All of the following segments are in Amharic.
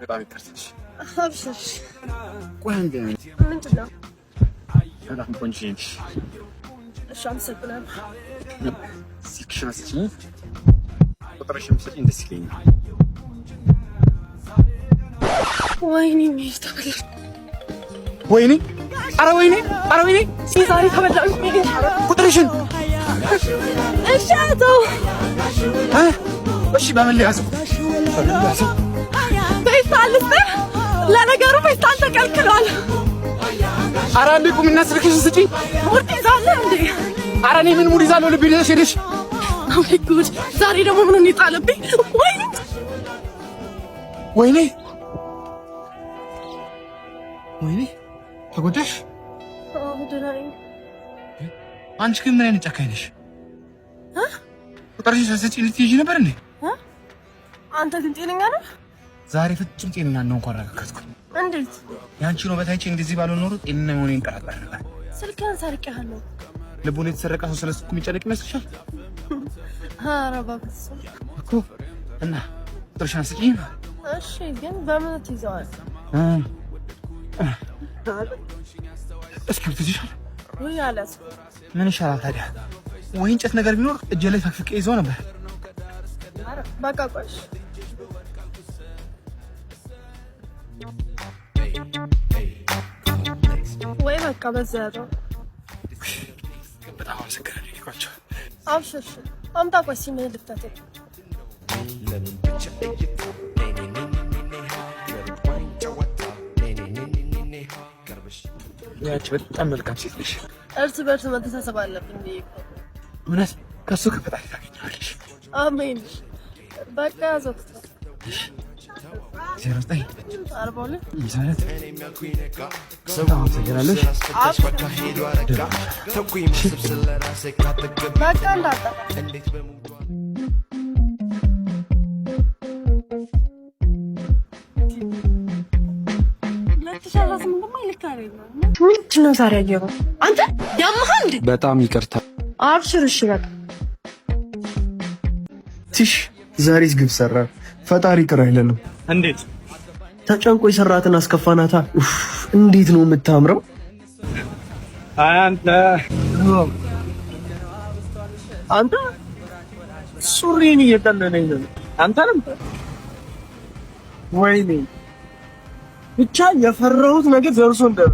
በጣም ይከርሰሽ አብሽሽ ቆንጆ ምንድነው በጣም ቆንጆ ነሽ እሺ አመሰግናለሁ ሲክሻስቺ ቁጥርሽም ስለኝ ደስ ይለኛል ወይኔ ሚስተበል ወይኔ ኧረ ወይኔ ዛሬ ተበላሽ ቁጥርሽን እሺ አተው እሺ በምን ሊያዝ በይታልስ ለነገሩ በይታል ተከልክሏል ኧረ አንዴ ቁሚና ስልክሽን ስጪኝ ሙድ ይዛለህ እንዴ ኧረ እኔ ምን ሙድ ይዛለሁ ልብ ይዘሽ ሄደሽ አይ ጉድ ዛሬ ደግሞ ምን ይጣለብኝ ወይኔ ተጎዳሽ አውደናይ አንቺ ግን ምን አይነት ጨካኝ ነሽ ቁጥርሽን ሳትሰጪኝ ልትይዢ ነበር እንዴ አንተ ግን ጤነኛ ነህ ዛሬ ፍጹም ጤነኛ ነው እንኳን አረጋግጥኩ እንዴት ያንቺ ነው በታይቼ እንደዚህ ባልሆን ኖሮ ጤነኛ መሆኔን ቀራቀር ነበር ስልክህን ሰርቄሃለሁ ልቡን የተሰረቀ ሰው ስለሱ የሚጨነቅ ይመስልሻል ኧረ እባክህ እኮ እና ቁጥርሽን ስጪኝ እሺ ግን በምን ትይዘዋል እስኪ ብትይሻል ወይ አላስ ምን ይሻላል ታዲያ ወይ እንጨት ነገር ቢኖር እጄ ላይ ፈክፍቄ ይዘው ነበር በቃ ቆሽ ወይ በቃ በዛው በጣም አመሰግናለሁ ይቆጫው አብሽሽ አምጣ ቆይ ምን ልፍታት ያቺ በጣም መልካም ሴት ነሽ እርስ በርስ መተሳሰብ አለብን እውነት ከሱ ከፈጣሪ ታገኛለሽ አሜን በቃ ዘውት ዘርጠይ 42 ይዘረት ሰው ተገራለሽ በቃ እንዳጣ ምንድነው ዛሬ ያየው አንተ ያመሃል እንዴ በጣም ይቅርታ አብሽር እሺ በቃ ትሽ ዛሬስ ግብ ሰራ ፈጣሪ ቅር አይለንም እንዴት ተጨንቆ የሰራትን አስከፋናታ እንዴት ነው የምታምረው አንተ ሱሪን እየጠለለኝ ነው አንተንም ወይኔ ብቻ የፈራሁት ነገር ደርሶ እንደው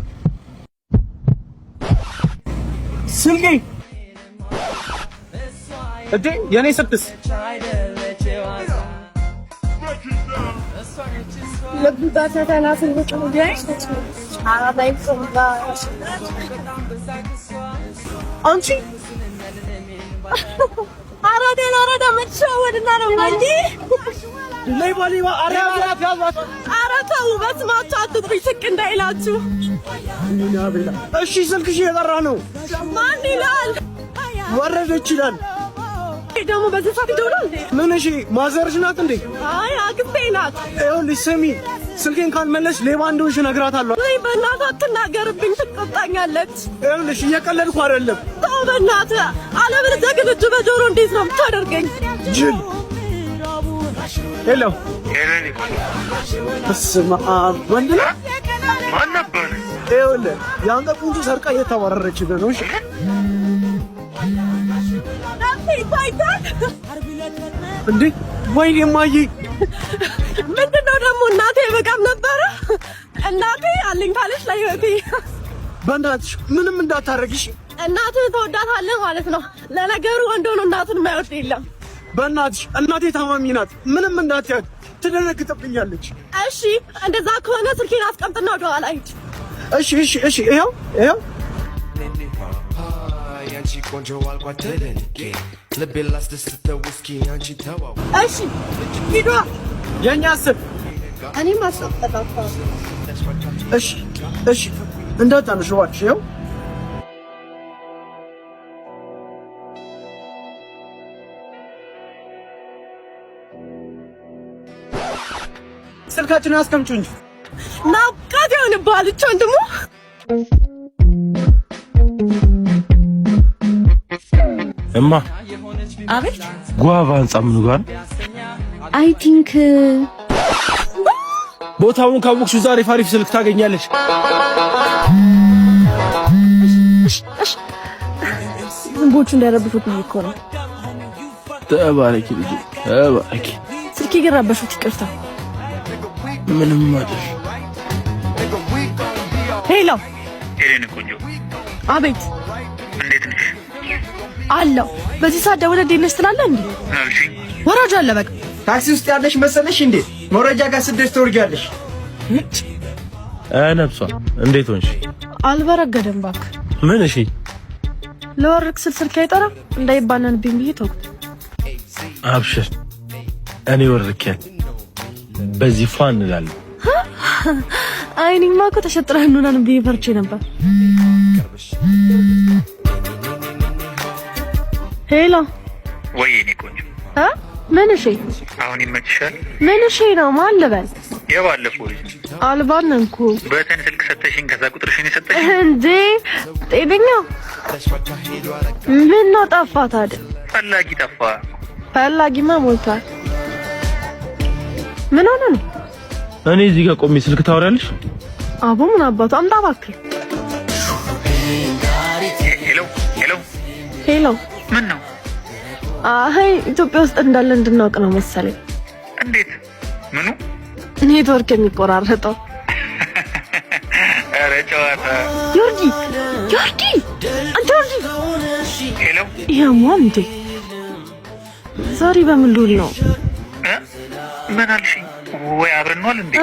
ስልኬ እዴ የኔ ስድስ ለቡታ ተናስ ልትሉ ዲያይ አራዳይ ሶምባ አንቺ አራዳ መጥሻወድና ነው እንጂ ሌባ አራዳ አራታው በስማቹ አትጥሪ ስቅ እንዳይላችሁ እሺ ስልክሽ የጠራ ነው ማን ይላል ወረደች ይላል ደግሞ በዚህ ሰዓት ይደውላል እንዴ ምን እሺ ማዘርሽ ናት እንዴ አይ አግስቴ ናት ይኸውልሽ ስሚ ስልኬን ካልመለስሽ ሌባ እንደሆንሽ እነግራታለሁ ወይ በእናትህ አትናገርብኝ ትቆጣኛለች ይኸውልሽ እየቀለድኩ አይደለም ተው በእናትህ አለበለዚያ ግን እጅ በጆሮ እንዴት ነው የምታደርገኝ ጅል ሄሎ እስማ ወንድ ነው ማን ነበር ይኸውልህ ያንተ ቁንጆ ሰርቃ እየተባረረችብህ ነው እሺ እንዴ ወይኔ ማዬ ምንድነው ደግሞ እናቴ በቃም ነበረ እናቴ አለኝ ካለች ላይ ህይወቴ በእናትሽ ምንም እንዳታረግሽ እናትህ ተወዳታለህ ማለት ነው ለነገሩ ወንድ ሆኖ እናቱን የማይወድ የለም በእናትሽ እናቴ ታማሚ ናት ምንም እንዳትያት ትደነግጥብኛለች እሺ እንደዛ ከሆነ ስልኬን አስቀምጥና ወደ ኋላ ሂድ እሺ ይኸው አንቺ ቆንጆ አልኳት ተደንቄ ልቤ ላስደስተው እስኪ አንቺ ተዋው እሺ ሂዷ የኛ ስም እኔም አስቀምጣለሁ እሺ እንዳታነሽ እባክሽ ይኸው ስልካችንን አስቀምጪ እንጂ ናቃት ይሆንብሃል እች ወንድሙ እማ አቤት ጓቫ ህንጻ ምኑ ጋር አይ ቲንክ ቦታውን ካወቅሽው ዛሬ አሪፍ ስልክ ታገኛለሽ። ዝንቦቹ እንዳይረብሹት ነው እኮ ነው። ተባረኪ ልጅ ተባረኪ። ስልኬ ግን ረበሹት። ይቅርታ። ምንም አይደል። ሄሎ ኤሌን ቆንጆ። አቤት። እንዴት ነሽ? አለው። በዚህ ሰዓት ደውለህ እንዴት ነሽ ትላለህ እንዴ? እሺ ወራጅ አለ በቃ። ታክሲ ውስጥ ያለሽ መሰለሽ እንዴ? መረጃ ጋር ስደርሽ ትወርጃለሽ። ነብሷ እንዴት ሆንሽ? አልበረገደም እባክህ። ምን? እሺ ለወርቅ ስልክ አይጠራም እንዳይባነንብኝ ብዬ ተውኩት። አብሽር፣ እኔ ወርቄያት በዚህ ፋን እንላለን። አይኔማ እኮ ተሸጥረህ እንሆናለን ብዬ ፈርቼ ነበር። ሄሎ ወይ እኔ ቆንጆ። ምን? እሺ አሁን ይመችሻል? ምን? እሺ ነው ማን ልበል? የባለፈው ልጅ አልባነንኩ። በተን ስልክ ሰጠሽኝ፣ ከዛ ቁጥርሽን የሰጠሽኝ እንዴ? ጤነኛ ምን ነው ጠፋ ታዲያ? ፈላጊ ጠፋ። ፈላጊማ ሞልቷል። ምን ሆነ ነው? እኔ እዚህ ጋር ቆሜ ስልክ ታወሪያለሽ? አቦ ምን አባቱ አምጣ እባክህ። ሄሎ ሄሎ ሄሎ ምን ነው? አይ ኢትዮጵያ ውስጥ እንዳለ እንድናውቅ ነው መሰለኝ። እንዴት? ምኑ? ኔትወርክ የሚቆራረጠው። ኧረ ጨዋታ። ዮርዲ አንተ ዮርዲ። ሄሎ ያሟን እንዴ? ዛሬ በምን ልውል ነው? ምን አልሽኝ? ወይ አብረን ነው እንዴ?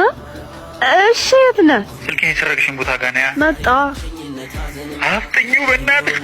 እሺ የት ነህ? ስልኬን የሰረቅሽኝ ቦታ ጋር ነኝ። መጣ አፍጥኙ በእናትሽ።